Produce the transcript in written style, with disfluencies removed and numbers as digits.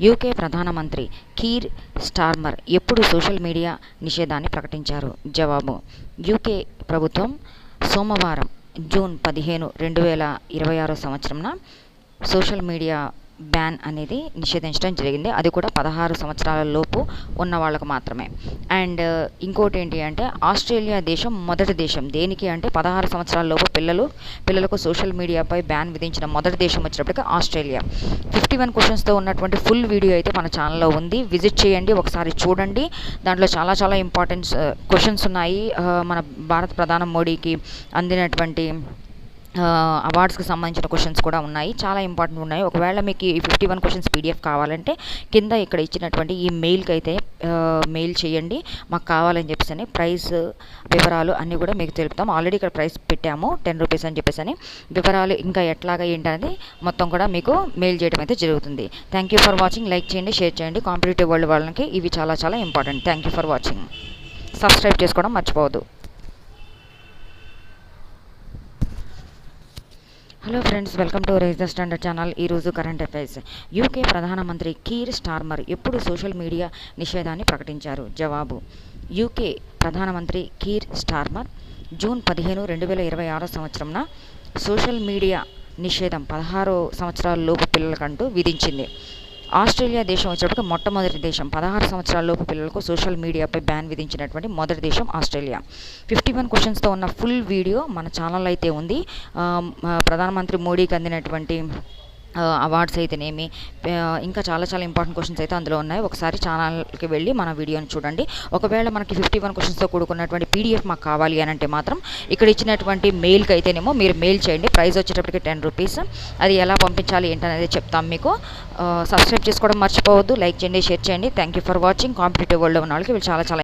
UK ప్రధానమంత్రి Keir Starmer ఎప్పుడు social media నిషేధాన్ని ప్రకటించారు? జవాబు: యూకే ప్రభుత్వం సోమవారం జూన్ 15, 2026 సంవత్సరంన సోషల్ మీడియా బ్యాన్ అనేది నిషేధించడం జరిగింది. అది కూడా 16 సంవత్సరాల లోపు ఉన్న వాళ్ళకు మాత్రమే. అండ్ ఇంకోటి ఏంటి అంటే, ఆస్ట్రేలియా దేశం మొదటి దేశం దేనికి అంటే 16 సంవత్సరాల లోపు పిల్లలకు సోషల్ మీడియాపై బ్యాన్ విధించిన మొదటి దేశం వచ్చేటప్పటికి ఆస్ట్రేలియా. 51 క్వశ్చన్స్తో ఉన్నటువంటి ఫుల్ వీడియో అయితే మన ఛానల్లో ఉంది, విజిట్ చేయండి, ఒకసారి చూడండి. దాంట్లో చాలా చాలా ఇంపార్టెంట్ క్వశ్చన్స్ ఉన్నాయి. మన భారత ప్రధాని మోడీకి అందినటువంటి అవార్డ్స్కి సంబంధించిన క్వశ్చన్స్ కూడా ఉన్నాయి, చాలా ఇంపార్టెంట్ ఉన్నాయి. ఒకవేళ మీకు ఈ 51 క్వశ్చన్స్ పీడిఎఫ్ కావాలంటే కింద ఇక్కడ ఇచ్చినటువంటి ఈ మెయిల్కి అయితే మెయిల్ చేయండి, మాకు కావాలని చెప్పేసి. ప్రైస్ వివరాలు అన్నీ కూడా మీకు తెలుపుతాం. ఆల్రెడీ ఇక్కడ ప్రైస్ పెట్టాము 10 రూపీస్ అని చెప్పేసి. వివరాలు ఇంకా ఎట్లాగా ఏంటనేది మొత్తం కూడా మీకు మెయిల్ చేయడం అయితే జరుగుతుంది. Thank you for watching. Like చేయండి, షేర్ చేయండి. కాంపిటేటివ్ వరల్డ్ వాళ్ళకి ఇవి చాలా చాలా important. Thank you for watching. Subscribe చేసుకోవడం మర్చిపోవద్దు. Hello friends, welcome to Rise the Standard channel. ఈరోజు కరెంట్ అఫైర్స్. యూకే ప్రధానమంత్రి కీర్ స్టార్మర్ ఎప్పుడు సోషల్ మీడియా నిషేధాన్ని ప్రకటించారు? జవాబు: యూకే ప్రధానమంత్రి కీర్ స్టార్మర్ జూన్ 15, 2026 సంవత్సరంన సోషల్ మీడియా నిషేధం 16 సంవత్సరాల లోపు పిల్లలకంటూ విధించింది. ఆస్ట్రేలియా దేశం వచ్చేటప్పటికి మొట్టమొదటి దేశం 16 సంవత్సరాల లోపు పిల్లలకు సోషల్ మీడియాపై బ్యాన్ విధించినటువంటి మొదటి దేశం ఆస్ట్రేలియా. 51 క్వశ్చన్స్తో ఉన్న ఫుల్ వీడియో మన ఛానల్ అయితే ఉంది. ప్రధానమంత్రి మోడీకి అందినటువంటి అవార్డ్స్ అయితేనేమి, ఇంకా చాలా చాలా ఇంపార్టెంట్ క్వశ్చన్స్ అయితే అందులో ఉన్నాయి. ఒకసారి ఛానల్కి వెళ్ళి మన వీడియోని చూడండి. ఒకవేళ మనకి 51 క్వశ్చన్స్తో కూడుకున్నటువంటి పీడిఎఫ్ మాకు కావాలి అని అంటే మాత్రం ఇక్కడ ఇచ్చినటువంటి మెయిల్కి అయితేనేమో మీరు మెయిల్ చేయండి. ప్రైస్ వచ్చేటప్పటికి 10 రూపీస్. అది ఎలా పంపించాలి ఏంటనేది చెప్తాం మీకు. సబ్స్క్రైబ్ చేసుకోవడం మర్చిపోవద్దు. లైక్ చేయండి, షేర్ చేయండి. Thank you for watching. Competitive వరల్డ్లో ఉన్న వాళ్ళకి వీళ్ళు చాలా చాలా